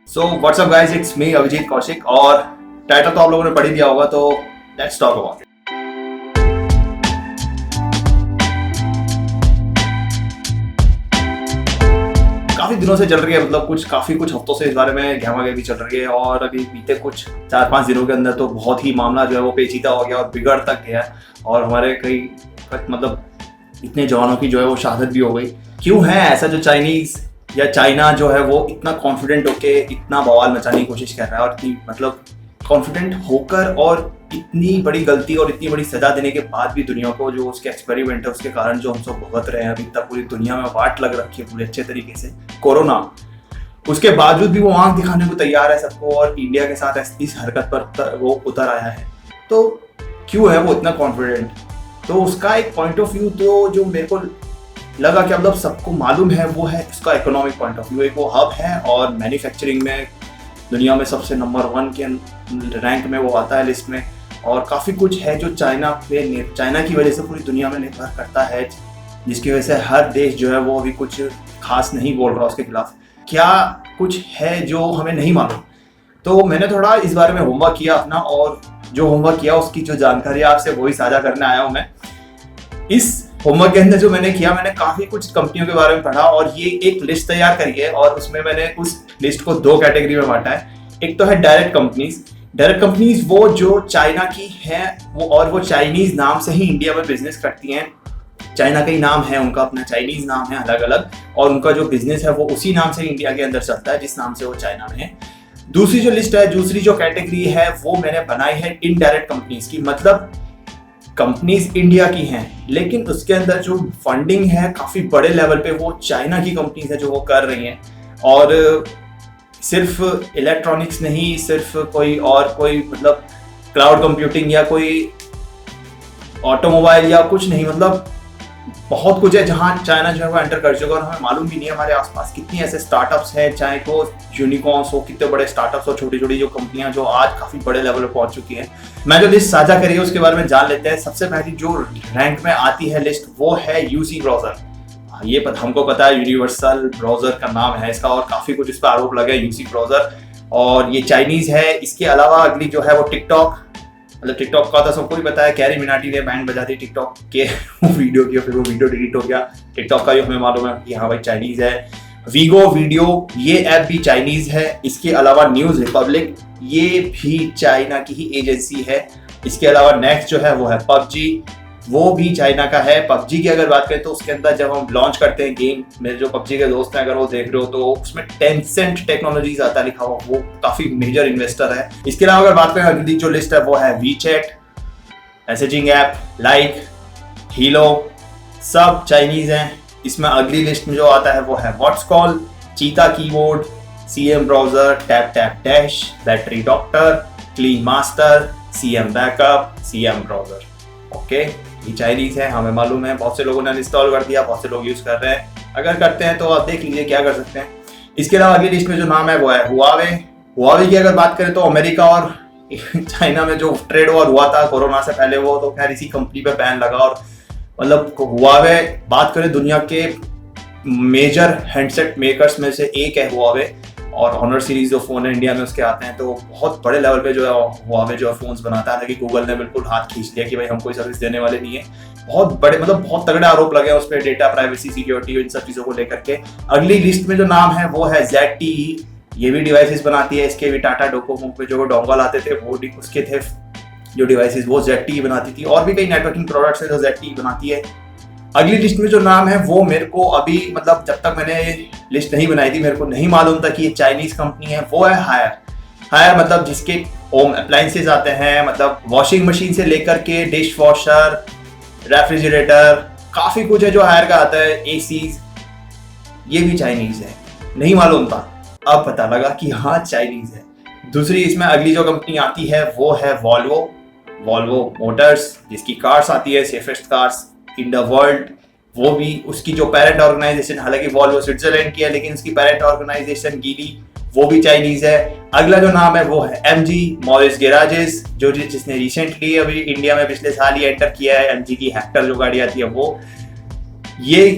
So whatsapp guys, it's me Abhijeet Kaushik और title तो आप लोगों ने पढ़ ही दिया होगा, तो लेट्स टॉक अबाउट इट। काफी दिनों से चल रही है, मतलब कुछ हफ्तों से इस बारे में गहमागहमी चल रही है और अभी बीते कुछ 4-5 दिनों के अंदर तो बहुत ही मामला जो है वो पेचीदा हो गया और बिगड़ तक गया और हमारे कई मतलब इतने जवानों की जो है वो शहादत भी हो गई। क्यों है ऐसा? जो चाइनीज या चाइना जो है वो इतना कॉन्फिडेंट होके इतना बवाल मचाने की कोशिश कर रहा है और इतनी मतलब कॉन्फिडेंट होकर और इतनी बड़ी गलती और इतनी बड़ी सजा देने के बाद भी दुनिया को जो उसके एक्सपेरिमेंट है उसके कारण जो हम सब भुगत रहे हैं अभी तक, पूरी दुनिया में वाट लग रखी है पूरे अच्छे तरीके से कोरोना, उसके बावजूद भी वो आंख दिखाने को तैयार है सबको और इंडिया के साथ इस हरकत पर वो उतर आया है। तो क्यों है वो इतना कॉन्फिडेंट? तो उसका एक पॉइंट ऑफ व्यू तो जो मेरे को लगा कि मतलब सबको मालूम है वो है उसका इकोनॉमिक पॉइंट ऑफ व्यू। एक वो हब है और मैन्युफैक्चरिंग में दुनिया में सबसे नंबर 1 के रैंक में वो आता है लिस्ट में, और काफ़ी कुछ है जो चाइना की वजह से पूरी दुनिया में निर्भर करता है, जिसकी वजह से हर देश जो है वो अभी कुछ खास नहीं बोल रहा उसके खिलाफ। क्या कुछ है जो हमें नहीं मालूम? तो मैंने थोड़ा इस बारे में होमवर्क किया अपना, और जो होमवर्क किया उसकी जो जानकारी आपसे वही साझा करने आया हूँ मैं। इस होमवर्क के अंदर जो मैंने किया, मैंने काफी कुछ कंपनियों के बारे में पढ़ा और ये एक लिस्ट तैयार करी है और उसमें मैंने उस लिस्ट को 2 कैटेगरी में बांटा है। एक तो है डायरेक्ट कंपनीज वो जो चाइना की हैं वो, और वो चाइनीज नाम से ही इंडिया में बिजनेस करती हैं। चाइना का ही नाम है उनका, अपना चाइनीज नाम है अलग अलग, और उनका जो बिजनेस है वो उसी नाम से इंडिया के अंदर चलता है जिस नाम से वो चाइना में है। दूसरी जो लिस्ट है, दूसरी जो कैटेगरी है वो मैंने बनाई है इनडायरेक्ट कंपनीज की। मतलब कंपनीज इंडिया की हैं लेकिन उसके अंदर जो फंडिंग है काफ़ी बड़े लेवल पे वो चाइना की कंपनीज है जो वो कर रही हैं। और सिर्फ इलेक्ट्रॉनिक्स नहीं, सिर्फ कोई मतलब क्लाउड कंप्यूटिंग या कोई ऑटोमोबाइल या कुछ नहीं, मतलब बहुत कुछ है जहाँ चाइना जो है वो एंटर कर चुका है और हमें मालूम भी नहीं है हमारे आसपास कितनी ऐसे स्टार्टअप्स हैं, चाहे वो यूनिकॉर्न्स हो, कितने बड़े स्टार्टअप्स और छोटी छोटी जो कंपनियां जो आज काफी बड़े लेवल पर पहुंच चुकी हैं। मैं जो लिस्ट साझा करी है उसके बारे में जान लेते हैं। सबसे पहली जो रैंक में आती है लिस्ट वो है यूसी ब्राउजर। ये हमको पता है यूनिवर्सल ब्राउजर का नाम है इसका और काफी कुछ इस पर आरोप लगा है यूसी ब्राउजर, और ये चाइनीज है। इसके अलावा अगली जो है वो टिकटॉक। मतलब टिकटॉक का तो सबको ही पता है, कैरी मिनाटी ने बैंड बजा दी टिकटॉक के वीडियो की, फिर वो वीडियो डिलीट हो गया। टिकटॉक का जो हमें मालूम है कि हाँ भाई चाइनीज है। वीगो वीडियो, ये ऐप भी चाइनीज है। इसके अलावा न्यूज रिपब्लिक, ये भी चाइना की ही एजेंसी है। इसके अलावा नेक्स्ट जो है वो है पबजी, वो भी चाइना का है। पबजी की अगर बात करें तो उसके अंदर जब हम लॉन्च करते हैं गेम, मेरे जो पबजी के दोस्त हैं अगर वो देख रहे हो तो उसमें टेंसेंट टेक्नोलॉजीज आता लिखा हुआ, वो काफी मेजर इन्वेस्टर है। इसके अलावा अगर बात करें अगली जो लिस्ट है वो है WeChat, messaging app, like, Helo, सब चाइनीज हैं। इसमें अगली लिस्ट में जो आता है वो है व्हाट्सकॉल, चीता keyboard, CM browser, tap tap dash, battery doctor, clean master, CM backup, CM browser. Okay, ये चाइनीज है, हमें मालूम है। बहुत से लोगों ने इंस्टॉल कर दिया, बहुत से लोग यूज कर रहे हैं। अगर करते हैं तो आप देख लीजिए क्या कर सकते हैं। इसके अलावा अगली लिस्ट में जो नाम है वो है हुआवे की अगर बात करें तो अमेरिका और चाइना में जो ट्रेड वॉर हुआ था कोरोना से पहले, वो तो खैर इसी कंपनी पे बैन लगा। और मतलब हुआवे बात करें दुनिया के मेजर हैंडसेट मेकर्स में से एक है हुआवे, और ऑनर सीरीज जो फोन है इंडिया में उसके आते हैं, तो बहुत बड़े लेवल पे जो है हुआवे जो है फोन्स बनाता है। कि गूगल ने बिल्कुल हाथ खींच लिया कि भाई हम कोई सर्विस देने वाले नहीं है। बहुत बड़े मतलब बहुत तगड़े आरोप लगे उस पर, डेटा प्राइवेसी, सिक्योरिटी, इन सब चीजों को लेकर के। अगली लिस्ट में जो नाम है वो है ZTE, ये भी डिवाइसेस बनाती है। इसके भी टाटा डोकोमो पे जो डोंगल आते थे वो उसके थे जो डिवाइसेस, वो ZTE बनाती थी। और भी कई नेटवर्किंग प्रोडक्ट्स है जो ZTE बनाती है। अगली लिस्ट में जो नाम है वो मेरे को अभी मतलब जब तक मैंने लिस्ट नहीं बनाई थी मेरे को नहीं मालूम था कि ये चाइनीज कंपनी है। वो है हायर मतलब जिसके होम अप्लायंसेस आते हैं, मतलब वॉशिंग मशीन से लेकर के डिश वॉशर, रेफ्रिजरेटर, काफी कुछ है जो हायर का आता है, एसीज, ये भी चाइनीज है। नहीं मालूम था, अब पता लगा कि हाँ चाइनीज है। दूसरी इसमें अगली जो कंपनी आती है वो है वॉल्वो मोटर्स, जिसकी कार्स आती है, safest cars in the world. वो भी उसकी जो पेरेंट ऑर्गेनाइजेशन, हालांकि वॉल्वो स्विट्जरलैंड की है लेकिन उसकी पेरेंट ऑर्गेनाइजेशन गीली, वो भी चाइनीज है। अगला जो नाम है वो है MG मॉरिस गैराजेस, जो जिसने रिसेंटली अभी इंडिया में पिछले साल ही एंटर किया है। MG की हेक्टर जो गाड़ी आती है वो, ये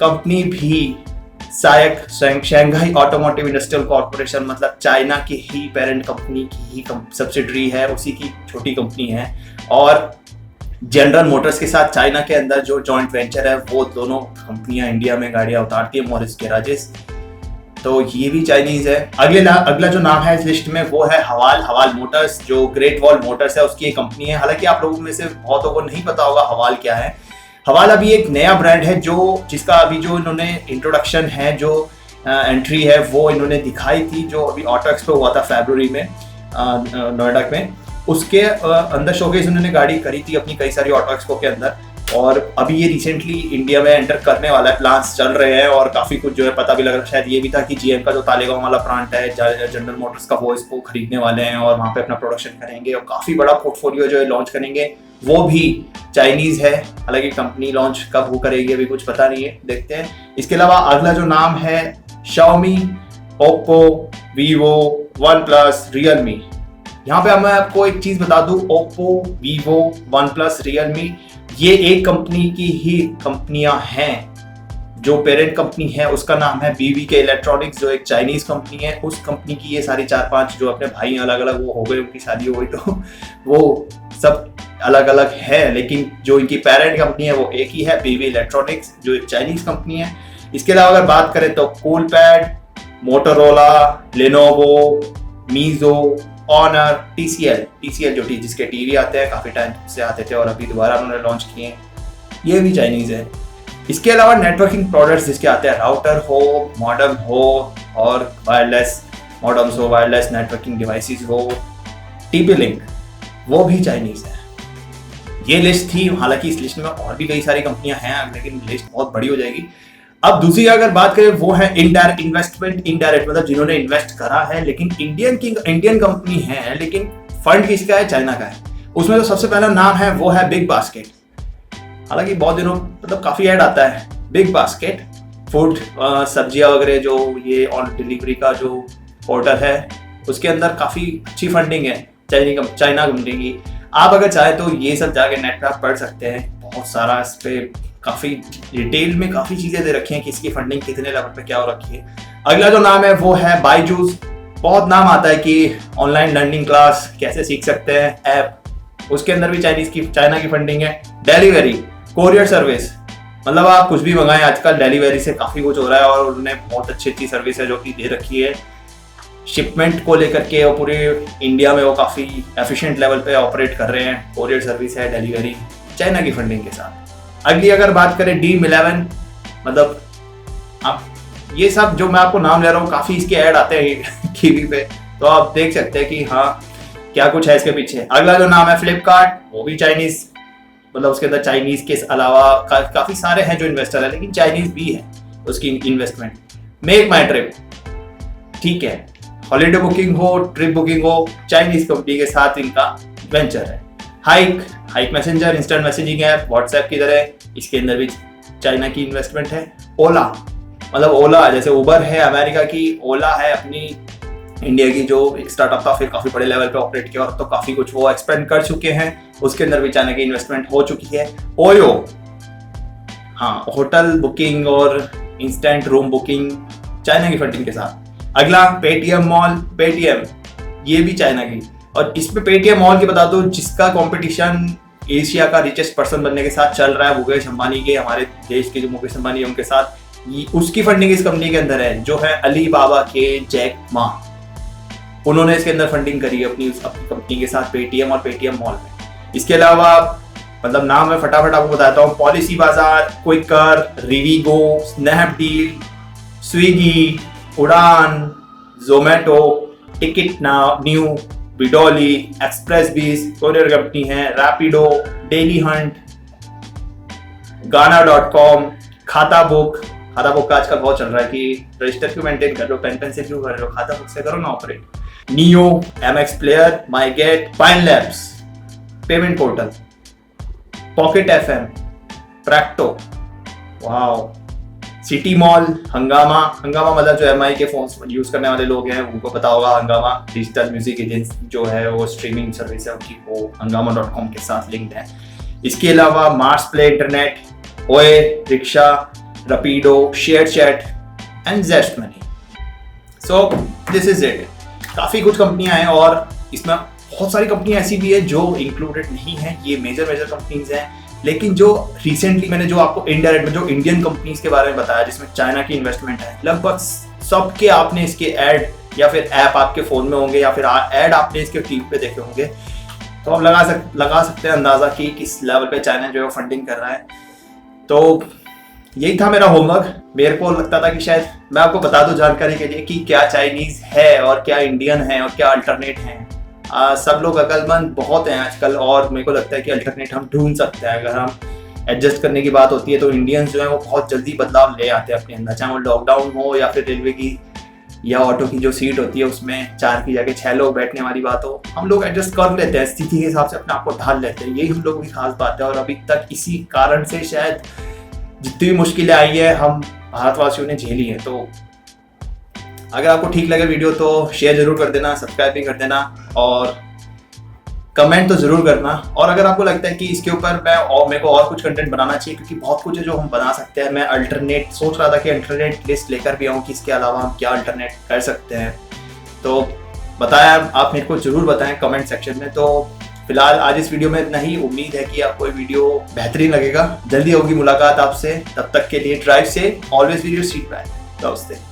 कंपनी भी सायक शंघाई ऑटोमोटिव इंडस्ट्रियल कॉर्पोरेशन, मतलब चाइना की ही पेरेंट कंपनी की ही सब्सिडरी है, उसी की छोटी कंपनी है। और जनरल मोटर्स के साथ चाइना के अंदर जो जॉइंट वेंचर है, वो दोनों कंपनियां इंडिया में गाड़ियां उतारती है, मॉरिस गैराजेस। तो ये भी चाइनीज है। अगला जो नाम है इस लिस्ट में वो है हवाल मोटर्स, जो ग्रेट वॉल मोटर्स है उसकी एक कंपनी है। हालांकि आप लोगों में से बहुतों को नहीं पता होगा हवाल क्या है। हवाल अभी एक नया ब्रांड है जिसका अभी जो इन्होंने इंट्रोडक्शन है, जो एंट्री है, वो इन्होंने दिखाई थी जो अभी ऑटो एक्सपो हुआ था फरवरी में नोएडा में। उसके अंदर शोकेस उन्होंने गाड़ी करी थी अपनी कई सारी ऑटो एक्सपो के अंदर, और अभी ये रिसेंटली इंडिया में एंटर करने वाला है, प्लान्स चल रहे हैं और काफ़ी कुछ जो है पता भी लग रहा है। शायद ये भी था कि जीएम का जो तालेगांव वाला प्लांट है जनरल मोटर्स का, वो इसको खरीदने वाले हैं और वहाँ पे अपना प्रोडक्शन करेंगे और काफ़ी बड़ा पोर्टफोलियो जो है लॉन्च करेंगे, वो भी चाइनीज़ है। हालांकि कंपनी लॉन्च कब वो करेगी अभी कुछ पता नहीं है, देखते हैं। इसके अलावा अगला जो नाम है Xiaomi, Oppo, Vivo, one plus, Realme. यहाँ पे मैं आपको एक चीज़ बता दूँ, Oppo, Vivo, one plus, Realme, ये एक कंपनी की ही कंपनियां हैं। जो पेरेंट कंपनी है उसका नाम है BVK इलेक्ट्रॉनिक्स, जो एक चाइनीज कंपनी है। उस कंपनी की ये सारी 4-5 जो अपने भाई अलग अलग वो हो गए, उनकी शादी हो गई, तो वो सब अलग अलग है, लेकिन जो इनकी पेरेंट कंपनी है वो एक ही है, BV इलेक्ट्रॉनिक्स, जो एक चाइनीज कंपनी है। इसके अलावा अगर बात करें तो Coolpad, Motorola, Lenovo, Meizu, Honor, TCL जो जिसके टीवी आते हैं, काफ़ी टाइम से आते थे और अभी दोबारा उन्होंने लॉन्च किए हैं, ये भी चाइनीज़ है। इसके अलावा नेटवर्किंग प्रोडक्ट्स जिसके आते हैं, राउटर हो, मॉडेम हो और वायरलेस मॉडेम्स हो, वायरलेस नेटवर्किंग डिवाइसेस हो, TP-Link, वो भी चाइनीज़ है। ये लिस्ट थी, हालांकि इस लिस्ट में और भी कई सारी कंपनियां हैं, लेकिन लिस्ट बहुत बड़ी हो जाएगी। अब दूसरी अगर बात करें वो है इनडायरेक्ट इन्वेस्टमेंट, मतलब जिन्होंने इन्वेस्ट करा है, लेकिन इंडियन कंपनी है, लेकिन फंड किसका है, चाइना का है। उसमें जो सबसे पहला नाम है वो है बिग बास्केट। हालांकि बहुत दिनों मतलब काफी ऐड आता है बिग बास्केट, फूड सब्जियां वगैरह जो ये ऑन डिलीवरी का जो पोर्टल है, उसके अंदर काफी अच्छी फंडिंग है चाइना कंपनी की। आप अगर चाहे तो ये सब जाके नेट पे आप पढ़ सकते हैं, बहुत सारा इस पे काफी डिटेल में काफी चीजें दे रखी हैं कि इसकी फंडिंग कितने लेवल पे क्या हो रखी है। अगला जो नाम है वो है बायजूस। बहुत नाम आता है कि ऑनलाइन लर्निंग क्लास कैसे सीख सकते हैं ऐप, उसके अंदर भी चाइना की फंडिंग है। डिलीवरी, कोरियर सर्विस, मतलब आप कुछ भी मंगाएं, आजकल डिलीवरी से काफी कुछ हो रहा है और उन्होंने बहुत अच्छी सर्विस है जो कि दे रखी है शिपमेंट को लेकर के, और पूरे इंडिया में वो काफी एफिशिएंट लेवल पे ऑपरेट कर रहे हैं। कोरियर सर्विस है, डिलीवरी, चाइना की फंडिंग के साथ। अगली अगर बात करें Dream11, मतलब आप ये सब जो मैं आपको नाम ले रहा हूँ, काफी इसके ऐड आते हैं टीवी पे, तो आप देख सकते हैं कि हाँ क्या कुछ है इसके पीछे। अगला जो नाम है फ्लिपकार्ट, वो भी चाइनीज, मतलब उसके अंदर चाइनीज के अलावा काफी सारे हैं जो इन्वेस्टर है, लेकिन चाइनीज भी है उसकी इन्वेस्टमेंट। मेक माई ट्रिप, ठीक है, हॉलीडे बुकिंग हो, ट्रिप बुकिंग हो, चाइनीज कंपनी के साथ इनका वेंचर है। Hike messenger, instant messaging app, WhatsApp की तरह, इसके अंदर भी चाइना की इन्वेस्टमेंट है। ओला, मतलब ओला जैसे उबर है अमेरिका की, ओला है अपनी इंडिया की जो एक स्टार्टअप था, फिर काफी बड़े लेवल पे ऑपरेट किया और तो काफी कुछ वो एक्सपेंड कर चुके हैं, उसके अंदर भी चाइना की इन्वेस्टमेंट हो चुकी है। ओयो, हाँ, होटल बुकिंग और इंस्टेंट रूम बुकिंग, चाइना की फंडिंग के साथ। अगला पेटीएम मॉल, पेटीएम ये भी चाइना की, और इसमें पेटीएम मॉल की बता दो, जिसका कंपटीशन एशिया का रिचेस्ट पर्सन बनने के साथ चल रहा है, मुकेश अंबानी के, हमारे देश के जो मुकेश अंबानी है उनके साथ, उसकी फंडिंग इस कंपनी के अंदर है, जो है अली बाबा के जैक मा। उन्होंने इसके अंदर फंडिंग करी अपनी कंपनी के साथ, पेटीएम और पेटीएम मॉल में। इसके अलावा मतलब नाम मैं फटाफट आपको बताता हूँ, पॉलिसी बाजार, क्विकर, रिवीगो, स्नैपडील, स्विगी, उड़ान, जोमेटो, टिकट न्यू, विडोली, एक्सप्रेस बीस, कोरियर कंपनी है, रैपिडो, डेली हंट, गाना.com, खाता बुक का आजकल बहुत चल रहा है कि रजिस्टर क्यों मेंटेन कर रहे हो, पेन से क्यों कर रहे हो, खाता बुक से करो ना operate. Neo, MX Player, MyGate, Pine Labs, payment portal, Pocket FM, ट्रैक्टो, वाओ, सिटी मॉल, हंगामा मतलब जो एमआई के फोन्स यूज करने वाले लोग हैं उनको पता होगा, हंगामा डिजिटल म्यूजिक एजेंसी जो है वो स्ट्रीमिंग सर्विस है उनकी, वो हंगामा.com के साथ लिंक्ड है। इसके अलावा मार्स प्ले इंटरनेट, ओए, रिक्शा, Rapido, ShareChat, and ZestMoney. So this is it. काफ़ी कुछ कंपनियां हैं और इसमें बहुत सारी कंपनियां ऐसी भी है जो इंक्लूडेड नहीं है, ये मेजर कंपनीज हैं। लेकिन जो रिसेंटली मैंने जो आपको इनडायरेक्ट में जो इंडियन कंपनीज के बारे में बताया जिसमें चाइना की इन्वेस्टमेंट है, लगभग सबके आपने इसके ऐड या फिर ऐप आपके फ़ोन में होंगे या फिर ऐड आपने इसके टीवी पे देखे होंगे। तो आप लगा सकते हैं अंदाज़ा कि किस लेवल पे चाइना जो है फंडिंग कर रहा है। तो यही था मेरा होमवर्क। मेरे को लगता था कि शायद मैं आपको बता दूं जानकारी के लिए कि क्या चाइनीज़ है और क्या इंडियन है और क्या अल्टरनेट है। सब लोग अक्लमंद बहुत हैं आजकल और मेरे को लगता है कि अल्टरनेट हम ढूंढ सकते हैं। अगर हम एडजस्ट करने की बात होती है तो इंडियंस जो है वो बहुत जल्दी बदलाव ले आते हैं अपने अंदर, चाहे वो लॉकडाउन हो या फिर रेलवे की या ऑटो की जो सीट होती है उसमें 4 की जगह 6 लोग बैठने वाली बात हो, हम लोग एडजस्ट कर लेते हैं, स्थिति के हिसाब से अपने आप को ढाल लेते हैं। यही हम लोगों की खास बात है और अभी तक इसी कारण से शायद जितनी भी मुश्किलें आई है हम भारतवासियों ने झेली है। तो अगर आपको ठीक लगे वीडियो तो शेयर जरूर कर देना, सब्सक्राइब भी कर देना और कमेंट तो जरूर करना। और अगर आपको लगता है कि इसके ऊपर मेरे को और कुछ कंटेंट बनाना चाहिए, क्योंकि बहुत कुछ है जो हम बना सकते हैं। मैं अल्टरनेट सोच रहा था कि अल्टरनेट लिस्ट लेकर भी आऊँ कि इसके अलावा हम क्या अल्टरनेट कर सकते हैं। तो बताया, आप मेरे को जरूर बताएं कमेंट सेक्शन में। तो फिलहाल आज इस वीडियो में इतना ही। उम्मीद है कि आपको ये वीडियो बेहतरीन लगेगा। जल्दी होगी मुलाकात आपसे, तब तक के लिए ड्राइव से ऑलवेज वीडियो सीट बैक। नमस्ते।